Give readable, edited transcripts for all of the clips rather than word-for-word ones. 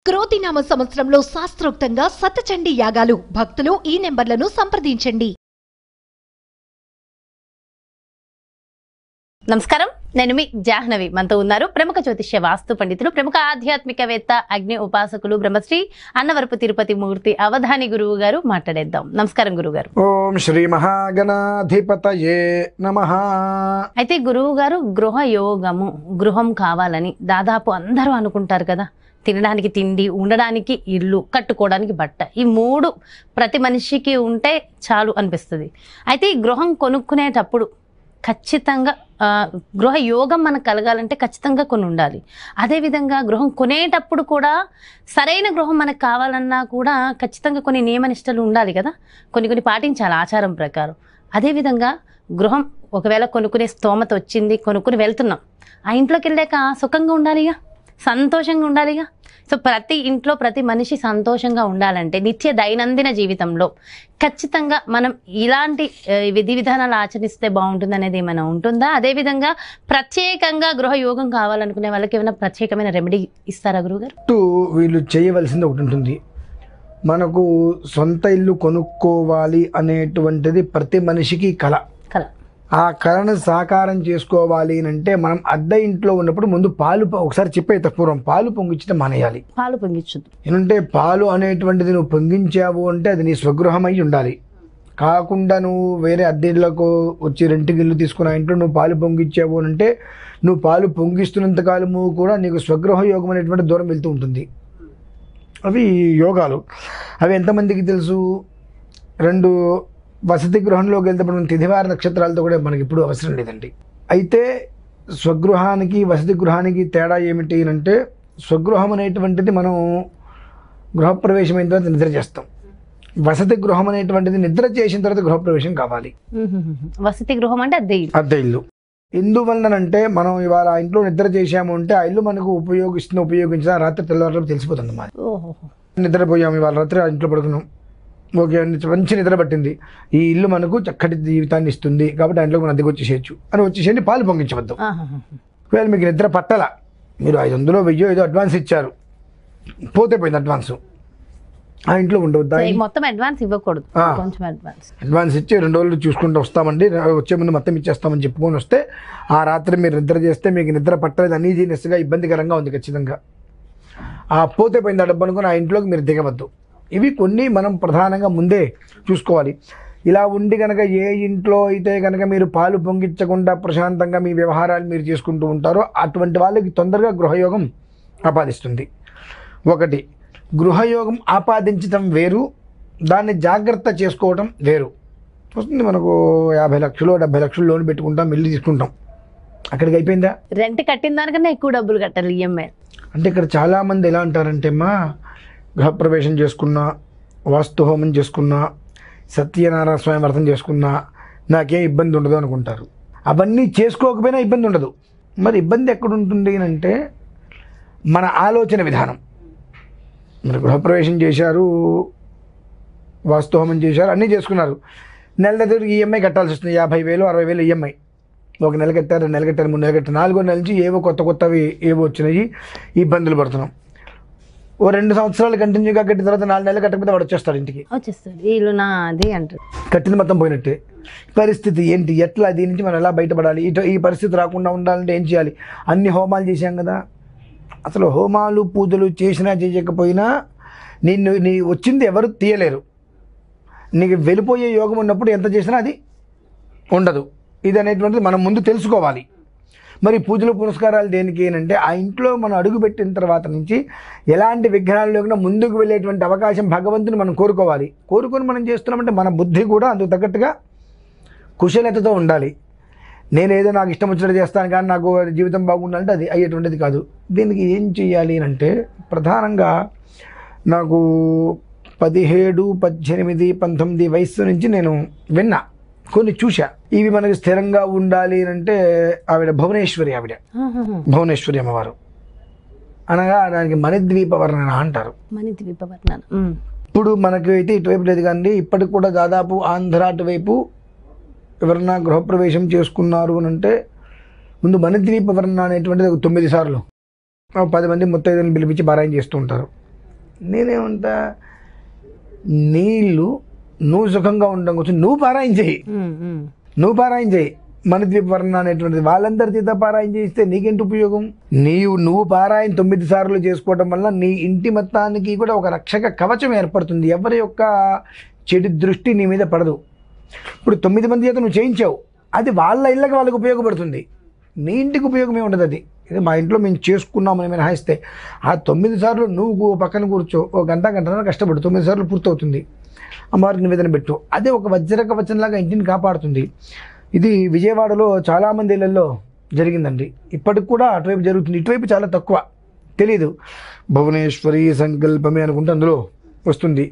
క్రోధినామ సంవత్సరంలో శాస్త్రోక్తంగా సతచండీ యాగాలు. భక్తులు ఈ నెంబర్లను సంప్రదించండి. నమస్కారం, నేను మీ జాహ్నవి. మనతో ఉన్నారు ప్రముఖ జ్యోతిష్య వాస్తు పండితులు, ప్రముఖ ఆధ్యాత్మికవేత్త, అగ్ని ఉపాసకులు, బ్రహ్మశ్రీ అన్నవరపు తిరుపతి మూర్తి అవధాని గురువు గారు. మాట్లాడేద్దాం. నమస్కారం గురువు గారు. ఓం శ్రీ మహాగణాధిపతయే నమః. అయితే గురువు గారు, గృహ యోగము, గృహం కావాలని దాదాపు అందరూ అనుకుంటారు కదా. తినడానికి తిండి, ఉండడానికి ఇల్లు, కట్టుకోవడానికి బట్ట, ఈ మూడు ప్రతి మనిషికి ఉంటే చాలు అనిపిస్తుంది. అయితే ఈ గృహం కొనుక్కునేటప్పుడు ఖచ్చితంగా గృహ యోగం మనకు కలగాలంటే ఖచ్చితంగా కొన్ని ఉండాలి. అదేవిధంగా గృహం కొనేటప్పుడు కూడా సరైన గృహం మనకు కావాలన్నా కూడా ఖచ్చితంగా కొన్ని నియమనిష్టలు ఉండాలి కదా, కొన్ని పాటించాలి ఆచారం ప్రకారం. అదేవిధంగా గృహం ఒకవేళ కొనుక్కునే స్తోమత వచ్చింది, కొనుక్కుని వెళ్తున్నాం, ఆ ఇంట్లోకి వెళ్ళాక సుఖంగా ఉండాలిగా, సంతోషంగా ఉండాలిగా. సో ప్రతి ఇంట్లో ప్రతి మనిషి సంతోషంగా ఉండాలంటే నిత్య దైనందిన జీవితంలో ఖచ్చితంగా మనం ఇలాంటి విధి విధానాలు ఆచరిస్తే బాగుంటుంది అనేది ఏమైనా ఉంటుందా? అదేవిధంగా ప్రత్యేకంగా గృహ యోగం కావాలనుకునే వాళ్ళకి ఏమైనా ప్రత్యేకమైన రెమెడీ ఇస్తారా గురువుగారు? వీళ్ళు చేయవలసింది ఒకటి ఉంటుంది. మనకు సొంత ఇల్లు కొనుక్కోవాలి అనేటువంటిది ప్రతి మనిషికి కళ. ఆ కళను సాకారం చేసుకోవాలి అంటే మనం అద్దె ఇంట్లో ఉన్నప్పుడు ముందు పాలు, ఒకసారి చెప్పేత పూర్వం పాలు పొంగించడం మానేయాలి. పాలు పొంగించదు. ఏంటంటే పాలు అనేటువంటిది నువ్వు పొంగించావు అంటే అది నీ స్వగృహమై ఉండాలి. కాకుండా నువ్వు వేరే అద్దె ఇళ్ళకు వచ్చి రెంట్కి ఇల్లు తీసుకున్న ఇంట్లో నువ్వు పాలు పొంగించావు అంటే నువ్వు పాలు పొంగిస్తున్నంత కాలము కూడా నీకు స్వగృహ యోగం అనేటువంటి దూరం వెళ్తూ ఉంటుంది. అవి యోగాలు. అవి ఎంతమందికి తెలుసు? రెండు వసతి గృహంలోకి వెళ్తే మనం తిథివార నక్షత్రాలతో కూడా మనకి ఇప్పుడు అవసరం లేదండి. అయితే స్వగృహానికి వసతి గృహానికి తేడా ఏమిటి అంటే, స్వగృహం అనేటువంటిది మనం గృహప్రవేశం అయిన తర్వాత నిద్ర చేస్తాం. వసతి గృహం అనేటువంటిది నిద్ర చేసిన తర్వాత గృహప్రవేశం కావాలి. వసతి గృహం అంటే అద్దె ఇల్లు. ఎందువల్లనంటే మనం ఇవాళ ఆ ఇంట్లో నిద్ర చేసాము అంటే ఆ ఇల్లు మనకు ఉపయోగించిన రాత్రి తెల్లవారులకు తెలిసిపోతుంది. మరి నిద్రపోయాము, ఇవాళ రాత్రి ఆ ఇంట్లో పడుకున్నాం, ఓకే, మంచి నిద్ర పట్టింది, ఈ ఇల్లు మనకు చక్కటి జీవితాన్ని ఇస్తుంది కాబట్టి ఆ ఇంట్లో మనం అద్దెకు వచ్చేసేయచ్చు అని వచ్చేసేయండి. పాలు పొంగించవద్దు. ఒకవేళ మీకు నిద్ర పట్టల, మీరు 500 1000 ఏదో అడ్వాన్స్ ఇచ్చారు, పోతే పోయింది అడ్వాన్స్, ఆ ఇంట్లో ఉండవద్దా? మొత్తం అడ్వాన్స్ ఇవ్వకూడదు, కొంచెం అడ్వాన్స్ ఇచ్చి 2 రోజులు చూసుకుంటూ వస్తామండి, వచ్చే ముందు మొత్తం ఇచ్చేస్తామని చెప్పుకొని వస్తే ఆ రాత్రి మీరు నిద్ర చేస్తే మీకు నిద్ర పట్టలేదు, అనీజీనెస్గా ఇబ్బందికరంగా ఉంది ఖచ్చితంగా. ఆ పోతే పోయింది ఆ డబ్బు అనుకుని ఆ ఇంట్లోకి మీరు దిగవద్దు. ఇవి కొన్ని మనం ప్రధానంగా ముందే చూసుకోవాలి. ఇలా ఉండి కనుక ఏ ఇంట్లో అయితే కనుక మీరు పాలు పొంగించకుండా ప్రశాంతంగా మీ వ్యవహారాలు మీరు చేసుకుంటూ ఉంటారో అటువంటి వాళ్ళకి తొందరగా గృహయోగం ఆపాదిస్తుంది. ఒకటి, గృహయోగం ఆపాదించడం వేరు, దాన్ని జాగ్రత్త చేసుకోవడం వేరు. వస్తుంది మనకు 50 లక్షలు 70 లక్షలు లోన్ పెట్టుకుంటాం, ఇల్లు తీసుకుంటాం, అక్కడికి అయిపోయిందా? రెంట్ కట్టిన దానికన్నా ఎక్కువ డబ్బులు కట్టాలి ఈఎంఐ. అంటే ఇక్కడ చాలామంది ఎలా అంటారంటే, మా గృహప్రవేశం చేసుకున్నా, వాస్తు హోమం చేసుకున్నా, సత్యనారాయణ స్వామి వ్రతం చేసుకున్నా నాకేం ఇబ్బంది ఉండదు అనుకుంటారు. అవన్నీ చేసుకోకపోయినా ఇబ్బంది ఉండదు. మరి ఇబ్బంది ఎక్కడుంటుంది అంటే మన ఆలోచన విధానం. మరి గృహప్రవేశం చేశారు, వాస్తు హోమం చేశారు, అన్నీ చేసుకున్నారు, నెల దగ్గరికి ఈఎంఐ కట్టాల్సి వస్తుంది. 50,000 60,000 ఈఎంఐ. ఒక నెల కట్టారు, 2 నెలలు కట్టారు, 3 నెలలు కట్టారు, 4వ నెల నుంచి ఏవో కొత్తవి ఏవో వచ్చినాయి, ఇబ్బందులు పడుతున్నాం. ఓ 2 సంవత్సరాలు కంటిన్యూగా కట్టిన తర్వాత 4 నెలలు కట్టకపోతే వాడు వచ్చేస్తాడు ఇంటికి, కట్టింది మొత్తం పోయినట్టే. పరిస్థితి ఏంటి, ఎట్లా, దీని నుంచి మనం ఎలా బయటపడాలి, ఈ పరిస్థితి రాకుండా ఉండాలంటే ఏం చేయాలి? అన్ని హోమాలు చేశాం కదా. అసలు హోమాలు పూజలు చేసినా చేయకపోయినా నీ వచ్చింది ఎవరు తీయలేరు. నీకు వెళ్ళిపోయే యోగం ఉన్నప్పుడు ఎంత చేసినా అది ఉండదు. ఇది అనేటువంటిది మనం ముందు తెలుసుకోవాలి. మరి పూజలు పునస్కారాలు దేనికి అంటే ఆ ఇంట్లో మనం అడుగుపెట్టిన తర్వాత నుంచి ఎలాంటి విఘ్నాలు లేకుండా ముందుకు వెళ్ళేటువంటి అవకాశం భగవంతుని మనం కోరుకొని మనం చేస్తున్నామంటే మన బుద్ధి కూడా అందుకు తగ్గట్టుగా కుశలతతో ఉండాలి. నేనేదో నాకు ఇష్టం వచ్చినట్టు చేస్తాను కానీ నాకు జీవితం బాగుండాలంటే అది అయ్యేటువంటిది కాదు. దీనికి ఏం చేయాలి అంటే ప్రధానంగా నాకు 17, 18, 19 వయసు నుంచి నేను విన్నా, కొన్ని చూసా. ఇవి మనకి స్థిరంగా ఉండాలి అంటే ఆవిడ భువనేశ్వరి అమ్మవారు అనగా దానికి మణిద్వీప వర్ణన అంటారు. ఇప్పుడు మనకి అయితే ఇటువైపు లేదు కానీ ఇప్పటికి కూడా దాదాపు ఆంధ్ర అటువైపు ఎవరన్నా గృహప్రవేశం చేసుకున్నారు అని అంటే ముందు మణిద్వీప వర్ణన అనేటువంటిది 9 సార్లు 10 మంది ముత్తైదులను పిలిపించి బారాయం చేస్తూ ఉంటారు. నేనేమంటా, నీళ్ళు నువ్వు సుఖంగా ఉండడం కోసం నువ్వు పారాయణ చేయి, నువ్వు పారాయణ చేయి. మణిద్వీప వర్ణ అనేటువంటిది వాళ్ళందరి చేత పారాయణ చేస్తే నీకేంటి ఉపయోగం? నువ్వు పారాయణ 9 సార్లు చేసుకోవడం వల్ల నీ ఇంటి మొత్తానికి కూడా ఒక రక్షక కవచం ఏర్పడుతుంది. ఎవరి యొక్క చెడు దృష్టి నీ మీద పడదు. ఇప్పుడు 9 మంది చేత నువ్వు చేయించావు, అది వాళ్ళ ఇళ్ళకి వాళ్ళకి ఉపయోగపడుతుంది, నీ ఇంటికి ఉపయోగమే ఉండదు. అది ఇది మా ఇంట్లో మేము చేసుకున్నామని మినహాయిస్తే ఆ 9 సార్లు నువ్వు పక్కన కూర్చో, ఒక గంటన్నర కష్టపడు, 9 సార్లు పూర్తవుతుంది. అమ్మవారికి నివేదన పెట్టు, అదే ఒక వజ్ర కవచంలాగా ఇంటిని కాపాడుతుంది. ఇది విజయవాడలో చాలామంది ఇళ్లలో జరిగిందండి. ఇప్పటికి కూడా అటువైపు జరుగుతుంది, ఇటువైపు చాలా తక్కువ, తెలీదు. భువనేశ్వరి సంకల్పమే అనుకుంటే అందులో వస్తుంది.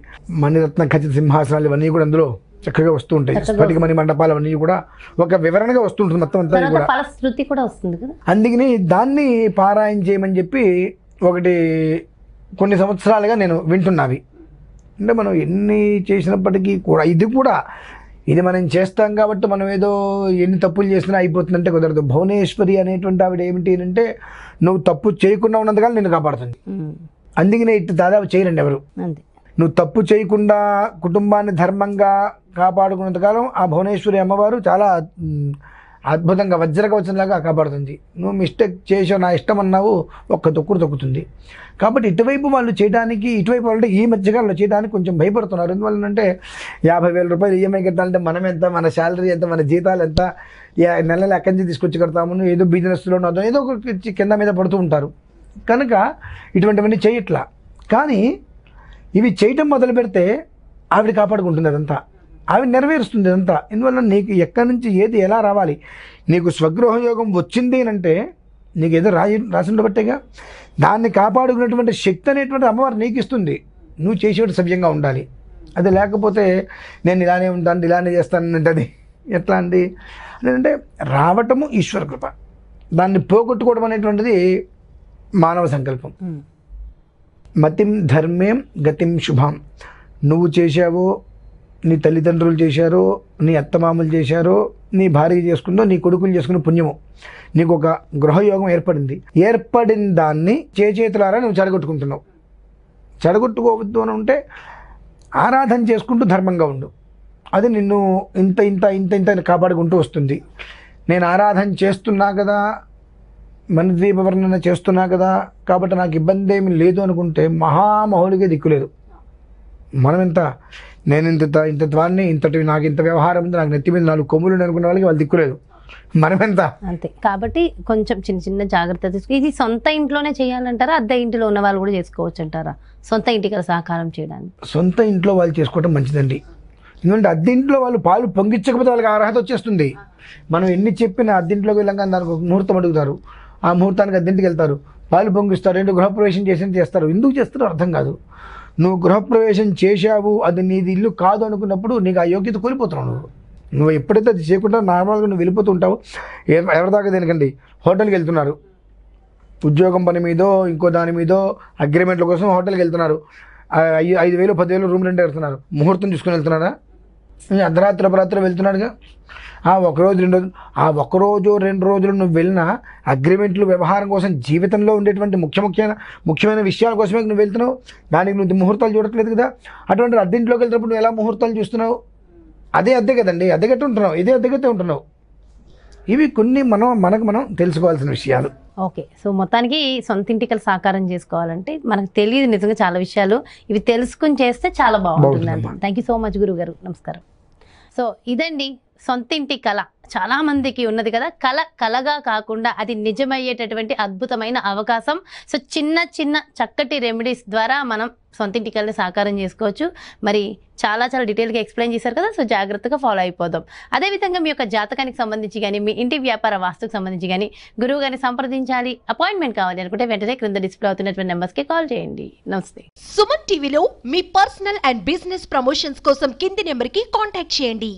మణిరత్న ఖచ్చిత సింహాసనాలు ఇవన్నీ కూడా అందులో చక్కగా వస్తూ ఉంటాయి. స్ఫటిక మణి మండపాలు అవన్నీ కూడా ఒక వివరణగా వస్తుంటుంది మొత్తం అంతా కూడా. ఫలశ్రుతి కూడా వస్తుంది కదా. అందుకని దాన్ని పారాయణ చేయమని చెప్పి ఒకటి కొన్ని సంవత్సరాలుగా నేను వింటున్నావి. అంటే మనం ఎన్ని చేసినప్పటికీ కూడా ఇది మనం చేస్తాం కాబట్టి మనం ఏదో ఎన్ని తప్పులు చేసినా అయిపోతుందంటే కుదరదు. భువనేశ్వరి అనేటువంటి ఆవిడ ఏమిటి అంటే నువ్వు తప్పు చేయకుండా ఉన్నంతకాలం నిన్ను కాపాడుతుంది. అందుకనే ఇటు దాదాపు చేయరండి ఎవరు. నువ్వు తప్పు చేయకుండా కుటుంబాన్ని ధర్మంగా కాపాడుకున్నంతకాలం ఆ భువనేశ్వరి అమ్మవారు చాలా అద్భుతంగా వజ్రకవచంలాగా కాపాడుతుంది. నువ్వు మిస్టేక్ చేసావు, నా ఇష్టం అన్నావు, ఒక్క తొక్కుడు తొక్కుతుంది. కాబట్టి ఇటువైపు వాళ్ళు చేయడానికి, ఇటువైపు వాళ్ళంటే ఈ మధ్యకాలంలో చేయడానికి కొంచెం భయపడుతున్నారు. ఎందువల్లంటే 50,000 రూపాయలు ఈఎంఐ కట్టాలంటే మనం ఎంత, మన శాలరీ ఎంత, మన జీతాలు ఎంత, నెలలు ఎక్కడి నుంచి తీసుకొచ్చి కడతాము, ఏదో బిజినెస్లో ఏదో ఒక కింద మీద పడుతూ ఉంటారు. కనుక ఇటువంటివన్నీ చేయట్లా. కానీ ఇవి చేయటం మొదలు పెడితే ఆవిడ కాపాడుకుంటుంది, అదంతా ఆవిడ నెరవేరుస్తుంది అదంతా. ఇందువల్ల నీకు ఎక్కడి నుంచి ఏది ఎలా రావాలి, నీకు స్వగృహయోగం వచ్చింది అంటే నీకు ఏదో రాసి ఉండబట్టేగా. దాన్ని కాపాడుకునేటువంటి శక్తి అనేటువంటి అమ్మవారు నీకు ఇస్తుంది. నువ్వు చేసేవాడు సవ్యంగా ఉండాలి. అది లేకపోతే నేను ఇలానే ఉంటాను, ఇలానే చేస్తాను అంటే అది ఎట్లా అండి అంటే రావటము ఈశ్వర కృప, దాన్ని పోగొట్టుకోవడం అనేటువంటిది మానవ సంకల్పం. మతిం ధర్మేం గతిం శుభం. నువ్వు చేశావో, నీ తల్లిదండ్రులు చేశారో, నీ అత్తమామలు చేశారో, నీ భార్య చేసుకుందో, నీ కొడుకులు చేసుకున్న పుణ్యము, నీకు ఒక గృహయోగం ఏర్పడిన దాన్ని చేతులారా నువ్వు చెడగొట్టుకుంటున్నావు. చెడగొట్టుకోవద్దు అని ఉంటే ఆరాధన చేసుకుంటూ ధర్మంగా ఉండు. అది నిన్ను ఇంత ఇంత ఇంత ఇంత కాపాడుకుంటూ వస్తుంది. నేను ఆరాధన చేస్తున్నా కదా, మణిద్వీప వర్ణన చేస్తున్నా కదా కాబట్టి నాకు ఇబ్బంది ఏమి లేదు అనుకుంటే మహామహుడిగా దిక్కులేదు. మనం ఎంత, నేను ఇంత వాడిని, నాకు ఇంత వ్యవహారం ఉంది, నాకు నెత్తి మీద 4 కొమ్ములు అనుకునే వాళ్ళకి వాళ్ళు దిక్కులేదు. మనమెంత అంతే. కాబట్టి కొంచెం చిన్న చిన్న జాగ్రత్త తీసుకుని, ఇది సొంత ఇంట్లోనే చేయాలంటారా, అద్దె ఇంటిలో ఉన్న వాళ్ళు కూడా చేసుకోవచ్చు అంటారా? సొంత ఇంటికి సహకారం చేయడానికి సొంత ఇంట్లో వాళ్ళు చేసుకోవటం మంచిదండి. ఎందుకంటే అద్దెంట్లో వాళ్ళు పాలు పొంగించకపోతే వాళ్ళకి అర్హత వచ్చేస్తుంది. మనం ఎన్ని చెప్పినా అద్దెంట్లోకి వెళ్ళంగా దానికి ఒక ముహూర్తం అడుగుతారు, ఆ ముహూర్తానికి అద్దెంటికి వెళ్తారు, పాలు పొంగిస్తారు, గృహప్రవేశం చేస్తారు. ఎందుకు చేస్తారో అర్థం కాదు. నువ్వు గృహప్రవేశం చేశావు, అది నీది ఇల్లు కాదు అనుకున్నప్పుడు నీకు ఆ యోగ్యత కోల్పోతున్నావు. నువ్వు ఎప్పుడైతే అది చేయకుండా నార్మల్గా నువ్వు వెళ్ళిపోతూ ఉంటావు. ఎవరిదాకా దేనికండి, హోటల్కి వెళ్తున్నారు, ఉద్యోగం పని మీదో ఇంకో దాని మీదో అగ్రిమెంట్ల కోసం హోటల్కి వెళ్తున్నారు, 5,000 10,000 రూమ్ రెంట్ వెళ్తున్నారు, ముహూర్తం చూసుకుని వెళ్తున్నారా? అర్ధరాత్రి అపరాత్రి వెళ్తున్నాడుగా. ఒకరోజు 2 రోజులు, ఆ 1 రోజు 2 రోజులు నువ్వు వెళ్ళిన అగ్రిమెంట్లు వ్యవహారం కోసం, జీవితంలో ఉండేటువంటి ముఖ్యమైన విషయాల కోసమే నువ్వు వెళ్తున్నావు. దానికి నువ్వు ముహూర్తాలు చూడట్లేదు కదా. అటువంటి అద్దెంట్లోకి వెళ్తున్నప్పుడు నువ్వు ఎలా ముహూర్తాలు చూస్తున్నావు? అదే అద్దె కదండి, అద్దెగట్టు ఉంటున్నావు, ఇదే అద్దెగట్టే ఉంటున్నావు. ఇవి కొన్ని మనం తెలుసుకోవాల్సిన విషయాలు. ఓకే. సో మొత్తానికి సొంత ఇంటికలు సాకారం చేసుకోవాలంటే మనకు తెలియదు నిజంగా చాలా విషయాలు, ఇవి తెలుసుకుని చేస్తే చాలా బాగుంటుంది. థ్యాంక్ యూ సో మచ్ గురువు గారు, నమస్కారం. సో ఇదండి సొంత ఇంటి కళ. చాలా మందికి ఉన్నది కదా, కళగా కాకుండా అది నిజమయ్యేటటువంటి అద్భుతమైన అవకాశం. సో చిన్న చిన్న చక్కటి రెమెడీస్ ద్వారా మనం సొంత ఇంటి కళని సాకారం చేసుకోవచ్చు. మరి చాలా డీటెయిల్గా ఎక్స్ప్లెయిన్ చేశారు కదా, సో జాగ్రత్తగా ఫాలో అయిపోదాం. అదేవిధంగా మీ యొక్క జాతకానికి సంబంధించి కానీ, మీ ఇంటి వ్యాపార వాస్తుకు సంబంధించి కానీ గురువు గారిని సంప్రదించాలి, అపాయింట్మెంట్ కావాలి అనుకుంటే వెంటనే క్రింద డిస్ప్లే అవుతున్నటువంటి నెంబర్స్కి కాల్ చేయండి. నమస్తే. సుమన్ టీవీలో మీ పర్సనల్ అండ్ బిజినెస్ ప్రమోషన్స్ కోసం కింది నెంబర్కి కాంటాక్ట్ చేయండి.